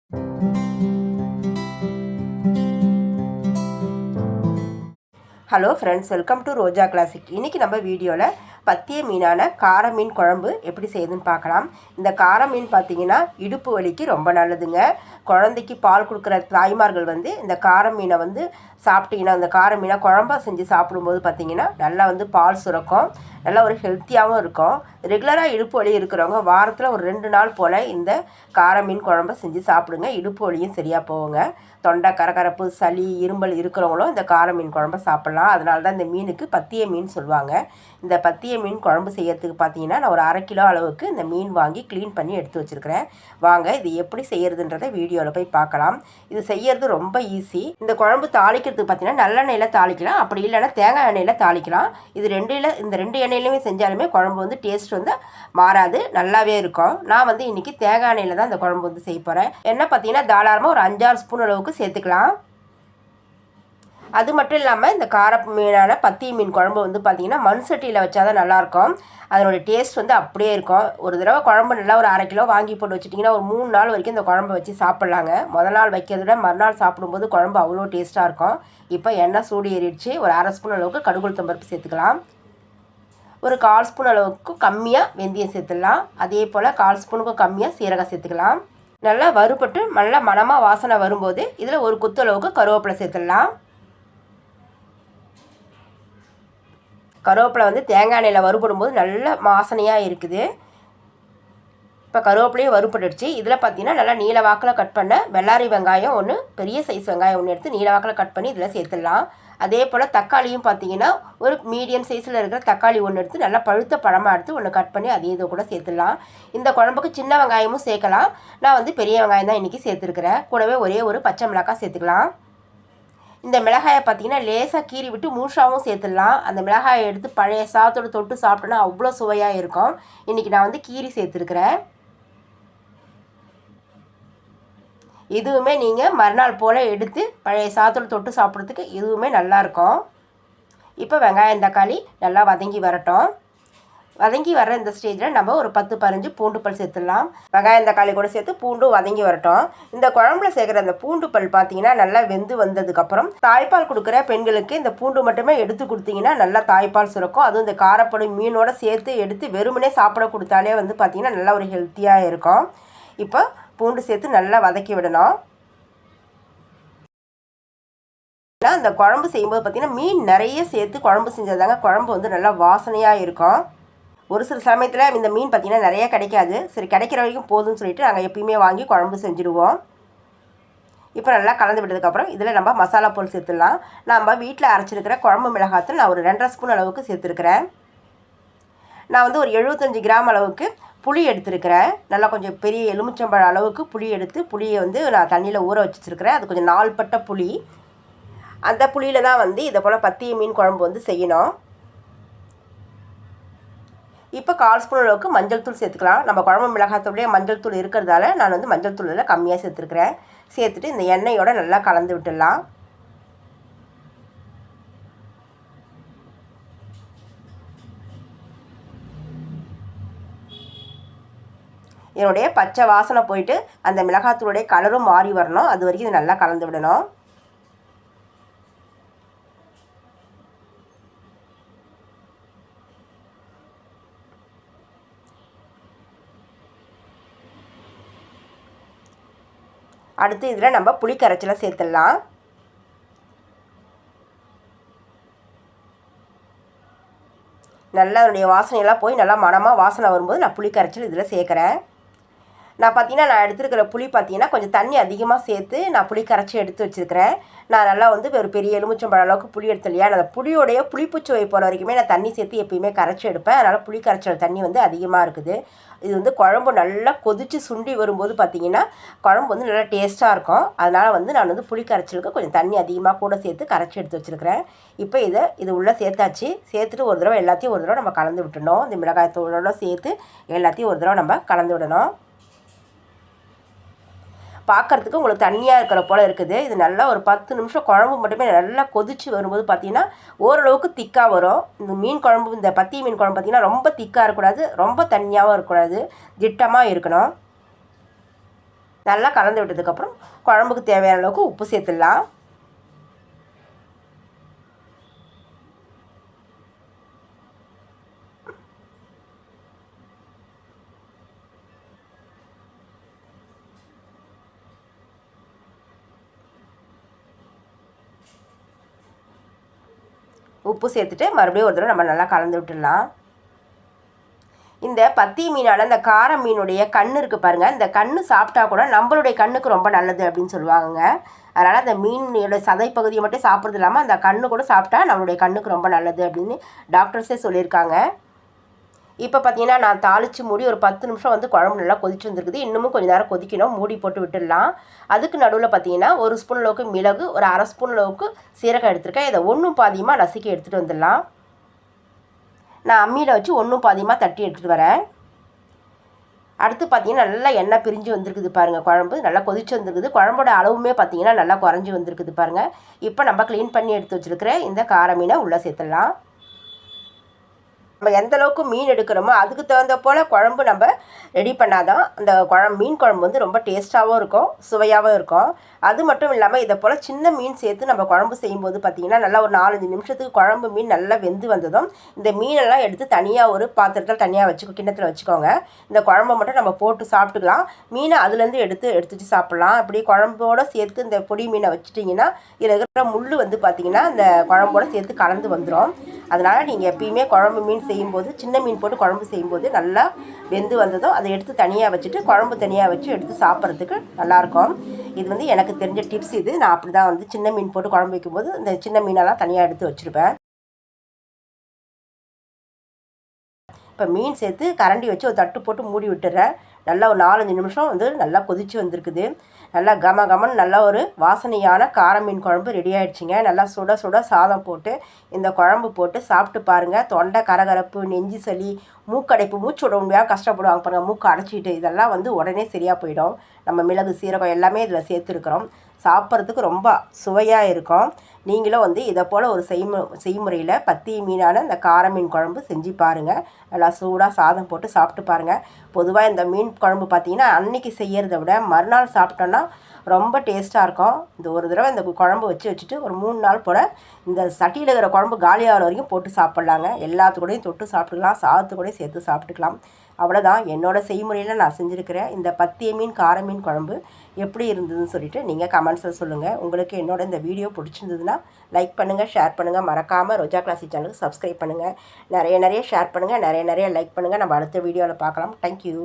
Hello friends, welcome to Roja classic. இன்றைக்கி நம்ம வீடியோவில் பத்திய மீனான கார மீன் குழம்பு எப்படி செய்யுதுன்னு பார்க்கலாம். இந்த கார மீன் பார்த்திங்கன்னா இடுப்பு வலிக்கு ரொம்ப நல்லதுங்க. குழந்தைக்கு பால் கொடுக்குற தாய்மார்கள் இந்த கார மீனை சாப்பிட்டிங்கன்னா, இந்த கார மீனை குழம்பா செஞ்சு சாப்பிடும்போது பார்த்திங்கன்னா நல்லா பால் சுரக்கும், நல்லா ஒரு ஹெல்த்தியாகவும் இருக்கும். ரெகுலராக இடுப்பு வலி இருக்கிறவங்க வாரத்தில் ஒரு 2 நாள் போல் இந்த கார மீன் குழம்பை செஞ்சு சாப்பிடுங்க. இடுப்பு வலியும் சரியாக போகுங்க. தொண்டை கரகரப்பு, சளி, இருமல் இருக்கிறவங்களும் இந்த கார மீன் குழம்பை சாப்பிட்லாம். அதனால தான் இந்த மீனுக்கு பத்திய மீன் சொல்லுவாங்க. இந்த பத்திய மீன் குழம்பு செய்யறதுக்கு பார்த்தீங்கன்னா, நான் ஒரு 1/2 கிலோ அளவுக்கு இந்த மீன் வாங்கி க்ளீன் பண்ணி எடுத்து வச்சுருக்கிறேன். வாங்க இது எப்படி செய்கிறதுன்றதை வீடியோவில் போய் பார்க்கலாம். இது செய்யறது ரொம்ப ஈஸி. இந்த குழம்பு தாளிக்கிறதுக்கு பார்த்தீங்கன்னா நல்லெண்ணெயில் தாளிக்கலாம், அப்படி இல்லைன்னா தேங்காய் எண்ணெயில் தாளிக்கலாம். இது இந்த 2 எண்ணெயிலையுமே செஞ்சாலுமே குழம்பு டேஸ்ட் மாறாது, நல்லாவே இருக்கும். நான் இன்றைக்கி தேங்காய் எண்ணெயில் தான் இந்த குழம்பு செய்ய போகிறேன். எண்ணெய் பார்த்தீங்கன்னா தாராளமாக ஒரு 5-6 ஸ்பூன் அளவுக்கு சேர்த்துக்கலாம். அது மட்டும் இல்லாமல் இந்த கார மீனான பத்தி மீன் குழம்பு பார்த்திங்கன்னா மண் சட்டியில் வச்சா தான் நல்லாயிருக்கும். அதனுடைய டேஸ்ட் அப்படியே இருக்கும். ஒரு தடவை குழம்பு நல்லா ஒரு 1/2 கிலோ வாங்கி போட்டு வச்சிட்டிங்கன்னா ஒரு 3 நாள் வரைக்கும் இந்த குழம்பு வச்சு சாப்பிட்லாங்க. முதல் நாள் வைக்கிறத விட மறுநாள் சாப்பிடும்போது குழம்பு அவ்வளோ டேஸ்ட்டாக இருக்கும். இப்போ எண்ணெய் சூடு ஏறிடுச்சு. ஒரு 1/2 ஸ்பூன் அளவுக்கு கடுகு உளுத்தம் பருப்பு சேர்த்துக்கலாம். ஒரு 1/4 ஸ்பூன் அளவுக்கு கம்மியாக வெந்தயம் சேர்த்துடலாம். அதே போல் 1/4 ஸ்பூனுக்கும் கம்மியாக சீரகம் சேர்த்துக்கலாம். நல்லா வறுபட்டு நல்லா மணமாக வாசனை வரும்போது இதில் ஒரு கொத்து அளவுக்கு கருவேப்பிலை சேர்த்துடலாம். கருவேப்பிலை தேங்காய் எண்ணெயில் வறுபடும் போது நல்ல வாசனையாக இருக்குது. இப்போ கருவேப்பிலையும் வறுபட்டுடுச்சு. இதில் பார்த்தீங்கன்னா நல்லா நீல வாக்கில் கட் பண்ண வெள்ளாரி வெங்காயம் ஒன்று, பெரிய சைஸ் வெங்காயம் ஒன்று எடுத்து நீல வாக்கில் கட் பண்ணி இதில் சேர்த்துடலாம். அதே போல் தக்காளியும் பார்த்தீங்கன்னா ஒரு மீடியம் சைஸில் இருக்கிற தக்காளி ஒன்று எடுத்து நல்லா பழுத்த பழமாக எடுத்து ஒன்று கட் பண்ணி அதே இதை கூட சேர்த்துடலாம். இந்த குழம்புக்கு சின்ன வெங்காயமும் சேர்க்கலாம். நான் பெரிய வெங்காயம் தான் இன்றைக்கி சேர்த்துருக்கிறேன். கூடவே ஒரே ஒரு பச்சை மிளகாய் சேர்த்துக்கலாம். இந்த மிளகாயை பார்த்தீங்கன்னா லேசாக கீறி விட்டு மூஷாவும் சேர்த்துடலாம். அந்த மிளகாயை எடுத்து பழைய சாதத்தோடு தொட்டு சாப்பிட்டோன்னா அவ்வளோ சுவையாக இருக்கும். இன்றைக்கி நான் கீரி சேர்த்துருக்கிறேன். இதுவுமே நீங்கள் மறுநாள் போல் எடுத்து பழைய சாதத்தோடு தொட்டு சாப்பிட்றதுக்கு இதுவுமே நல்லாயிருக்கும். இப்போ வெங்காயம் தக்காளி நல்லா வதங்கி வரட்டும். வதங்கி வர இந்த ஸ்டேஜில் நம்ம ஒரு 10-15 பூண்டு பல் சேர்த்துடலாம். வெங்காயம் தக்காளி கூட சேர்த்து பூண்டும் வதங்கி வரட்டும். இந்த குழம்புல சேர்க்குற அந்த பூண்டு பல் பார்த்தீங்கன்னா நல்லா வெந்து வந்ததுக்கப்புறம் தாய்ப்பால் கொடுக்குற பெண்களுக்கு இந்த பூண்டு மட்டுமே எடுத்து கொடுத்தீங்கன்னா நல்லா தாய்ப்பால் சுரக்கும். அதுவும் இந்த காரப்பொடி மீனோட சேர்த்து எடுத்து வெறுமனே சாப்பிட கொடுத்தாலே பார்த்தீங்கன்னா நல்லா ஒரு ஹெல்த்தியாக இருக்கும். இப்போ பூண்டு சேர்த்து நல்லா வதக்கி விடணும். இந்த குழம்பு செய்யும்போது பார்த்திங்கன்னா மீன் நிறைய சேர்த்து குழம்பு செஞ்சதாங்க குழம்பு நல்லா வாசனையாக இருக்கும். ஒரு சில சமயத்தில் இந்த மீன் பார்த்திங்கன்னா நிறைய கிடைக்காது. சரி, கிடைக்கிற வரைக்கும் போதும்னு சொல்லிட்டு நாங்கள் எப்பயுமே வாங்கி குழம்பு செஞ்சுடுவோம். இப்போ நல்லா கலந்து விட்டதுக்கப்புறம் இதில் நம்ம மசாலா பொருள் சேர்த்துடலாம். நம்ம வீட்டில் அரைச்சிருக்கிற குழம்பு மிளகாத்தூள் நான் ஒரு 2.5 ஸ்பூன் அளவுக்கு சேர்த்துருக்கிறேன். நான் ஒரு 75 கிராம் அளவுக்கு புளி எடுத்துருக்கிறேன். நல்லா கொஞ்சம் பெரிய எலுமிச்சம்பழம் அளவுக்கு புளி எடுத்து புளியை நான் தண்ணியில் ஊற வச்சுருக்கிறேன். அது கொஞ்சம் நாள்பட்ட புளி. அந்த புளியில் தான் இதை போல் பத்திய மீன் குழம்பு செய்யணும். இப்போ 1/4 ஸ்பூன் அளவுக்கு மஞ்சள் தூள் சேர்த்துக்கலாம். நம்ம குழம்பு மிளகாத்தூள்லேயே மஞ்சள் தூள் இருக்கிறதால நான் மஞ்சள் தூளில் கம்மியாக சேர்த்துருக்கிறேன். சேர்த்துட்டு இந்த எண்ணெயோடு நல்லா கலந்து விட்டுடலாம். இதனுடைய பச்சை வாசனை போயிட்டு அந்த மிளகாத்தூளுடைய கலரும் மாறி வரணும். அது வரைக்கும் இது நல்லா கலந்து விடணும். அடுத்து இதில் நம்ம புளி கரைச்சலை சேர்த்துடலாம். நல்லா அதனுடைய வாசனையெல்லாம் போய் நல்லா மணமாக வாசனை வரும்போது நான் புளி கரைச்சல் இதில் சேர்க்குறேன். நான் எடுத்துருக்கிற புளி பார்த்தீங்கன்னா கொஞ்சம் தண்ணி அதிகமாக சேர்த்து நான் புளி கரைச்சி எடுத்து வச்சுருக்கிறேன். நான் நல்லா ஒரு பெரிய எலுமிச்சம்பழம் அளவுக்கு புளி எடுத்து இல்லையா, அந்த புளியோடைய புளிப்புச்சுவை போகிற வரைக்குமே நான் தண்ணி சேர்த்து எப்பயுமே கரைச்சி எடுப்பேன். அதனால் புளி கரைச்சல் தண்ணி அதிகமாக இருக்குது. இது குழம்பு நல்லா கொதித்து சுண்டி வரும்போது பார்த்திங்கன்னா குழம்பு நல்லா டேஸ்ட்டாக இருக்கும். அதனால் நான் புளி கரைச்சலுக்கு கொஞ்சம் தண்ணி அதிகமாக கூட சேர்த்து கரைச்சி எடுத்து வச்சுருக்கிறேன். இப்போ இது உள்ளே சேர்த்தாச்சு. சேர்த்துட்டு ஒரு தடவை எல்லாத்தையும் ஒரு தடவை நம்ம கலந்து விட்டுணும். இந்த மிளகாய் தூளோட சேர்த்து எல்லாத்தையும் ஒரு தடவை நம்ம கலந்து விடணும். பார்க்குறதுக்கு உங்களுக்கு தண்ணியாக இருக்கிற போல் இருக்குது. இது நல்லா ஒரு 10 நிமிஷம் குழம்பு மட்டுமே நல்லா கொதித்து வரும்போது பார்த்திங்கன்னா ஓரளவுக்கு திக்காக வரும். இந்த மீன் குழம்பு, இந்த பத்தி மீன் குழம்பு பார்த்திங்கன்னா ரொம்ப திக்காக இருக்கக்கூடாது, ரொம்ப தண்ணியாகவும் இருக்கக்கூடாது, திட்டமாக இருக்கணும். நல்லா கலந்து விட்டதுக்கப்புறம் குழம்புக்கு தேவையான அளவுக்கு உப்பு சேர்த்துடலாம். உப்பு சேர்த்துட்டு மறுபடியும் ஒரு தடவை நம்ம நல்லா கலந்து விட்டுடலாம். இந்த பத்தி மீனான இந்த கார மீனுடைய கண் இருக்குது பாருங்கள், இந்த கண் சாப்பிட்டா கூட நம்மளுடைய கண்ணுக்கு ரொம்ப நல்லது அப்படின்னு சொல்லுவாங்க. அதனால் அந்த மீனோட சதை பகுதியை மட்டும் சாப்பிட்றது இல்லாமல் அந்த கண்ணு கூட சாப்பிட்டா நம்மளுடைய கண்ணுக்கு ரொம்ப நல்லது அப்படின்னு டாக்டர்ஸே சொல்லியிருக்காங்க. இப்போ பார்த்தீங்கன்னா நான் தாளித்து மூடி ஒரு 10 நிமிஷம் வந்து குழம்பு நல்லா கொதிச்சு வந்துருக்குது. இன்னமும் கொஞ்சம் நேரம் கொதிக்கணும். மூடி போட்டு விட்டுடலாம். அதுக்கு நடுவில் பார்த்தீங்கன்னா 1 ஸ்பூன் அளவுக்கு மிளகு, ஒரு 1/2 ஸ்பூன் அளவுக்கு சீரகம் எடுத்துருக்கேன். இதை 1 பாதியமாக நசுக்கி எடுத்துகிட்டு வந்துடலாம். நான் அம்மியில் வச்சு 1 பாதியமாக தட்டி எடுத்துகிட்டு வரேன். அடுத்து பார்த்தீங்கன்னா நல்லா எண்ணெய் பிரிஞ்சு வந்திருக்குது பாருங்கள். குழம்பு நல்லா கொதிச்சு வந்துருக்குது. குழம்போட அளவுமே பார்த்தீங்கன்னா நல்லா குறைஞ்சி வந்திருக்குது பாருங்கள். இப்போ நம்ம க்ளீன் பண்ணி எடுத்து வச்சுருக்கிற இந்த கார மீனை உள்ளே சேர்த்துடலாம். நம்ம எந்த அளவுக்கு மீன் எடுக்கிறோமோ அதுக்கு தகுந்த போல் குழம்பு நம்ம ரெடி பண்ணாதான் அந்த மீன் குழம்பு வந்து ரொம்ப டேஸ்ட்டாகவும் இருக்கும், சுவையாகவும் இருக்கும். அது மட்டும் இல்லாமல் இதை போல் சின்ன மீன் சேர்த்து நம்ம குழம்பு செய்யும்போது பார்த்திங்கன்னா நல்லா ஒரு 4-5 நிமிஷத்துக்கு குழம்பு மீன் நல்லா வெந்து வந்ததும் இந்த மீனெல்லாம் எடுத்து தனியாக ஒரு பாத்திரத்தில் தனியாக கிண்ணத்தில் வச்சுக்கோங்க. இந்த குழம்பை மட்டும் நம்ம போட்டு சாப்பிட்டுக்கலாம். மீனை அதுலேருந்து எடுத்துட்டு சாப்பிட்லாம். அப்படி குழம்போடு சேர்த்து இந்த பொடி மீனை வச்சுட்டிங்கன்னா இதில் இருக்கிற முள் வந்து பார்த்திங்கன்னா இந்த குழம்போடு சேர்த்து கலந்து வந்துடும். அதனால் நீங்கள் எப்பயுமே குழம்பு மீன் செய்யும்போது சின்ன மீன் போட்டு குழம்பு செய்யும்போது நல்லா வெந்து வந்ததும் அதை எடுத்து தனியாக வச்சுட்டு குழம்பு தனியாக வச்சு எடுத்து சாப்பிட்றதுக்கு நல்லாயிருக்கும். இது வந்து எனக்கு தெரிஞ்ச டிப்ஸ் இது. நான் அப்படி தான் வந்து சின்ன மீன் போட்டு குழம்பு வைக்கும்போது இந்த சின்ன மீனெல்லாம் தனியாக எடுத்து வச்சுருப்பேன். இப்போ மீன் சேர்த்து கரண்டி வச்சு ஒரு தட்டு போட்டு மூடி விட்டுறேன். நல்லா ஒரு 4-5 நிமிஷம் வந்து நல்லா கொதித்து வந்திருக்குது. நல்லா கமன்னு நல்லா ஒரு வாசனையான கார மீன் குழம்பு ரெடி ஆகிடுச்சிங்க. நல்லா சுட சுட சாதம் போட்டு இந்த குழம்பு போட்டு சாப்பிட்டு பாருங்கள். தொண்டை கரகரப்பு, நெஞ்சு சளி, மூக்கடைப்பு, மூச்சு விட முடியாது கஷ்டப்படுவாங்க பாருங்கள், மூக்கு அடைச்சிட்டு, இதெல்லாம் வந்து உடனே சரியாக போயிடும். நம்ம மிளகு, சீரகம் எல்லாமே இதில் சேர்த்துருக்குறோம். சாப்பிட்றதுக்கு ரொம்ப சுவையாக இருக்கும். நீங்களும் வந்து இதை போல் ஒரு செய்முறையில் பத்தி மீனான இந்த கார மீன் குழம்பு செஞ்சு பாருங்கள். நல்லா சூடாக சாதம் போட்டு சாப்பிட்டு பாருங்கள். பொதுவாக இந்த மீன் குழம்பு பார்த்திங்கன்னா அன்றைக்கி செய்கிறத விட மறுநாள் சாப்பிட்டோன்னா ரொம்ப டேஸ்ட்டாக இருக்கும். இந்த ஒரு தடவை இந்த குழம்பு வச்சுட்டு ஒரு 3 நாள் போல் இந்த சட்டியில் இருக்கிற குழம்பு காலியாகிற வரைக்கும் போட்டு சாப்பிட்லாங்க. எல்லாத்துக்கூடையும் தொட்டு சாப்பிட்டுக்கலாம், சாதத்துக்கூடையும் சேர்த்து சாப்பிட்டுக்கலாம். அவ்வளோதான். என்னோடய செய்முறையில் நான் செஞ்சுருக்கிறேன் இந்த பத்திய மீன் கார மீன் குழம்பு எப்படி இருந்ததுன்னு சொல்லிவிட்டு நீங்கள் கமெண்ட்ஸில் சொல்லுங்கள். உங்களுக்கு என்னோட இந்த வீடியோ பிடிச்சிருந்ததுன்னா லைக் பண்ணுங்கள், ஷேர் பண்ணுங்கள். மறக்காமல் ரோஜா கிளாசிக் சேனலுக்கு சப்ஸ்கிரைப் பண்ணுங்கள். நிறைய ஷேர் பண்ணுங்கள், நிறைய லைக் பண்ணுங்கள். நம்ம அடுத்த வீடியோவில் பார்க்கலாம். தேங்க்யூ.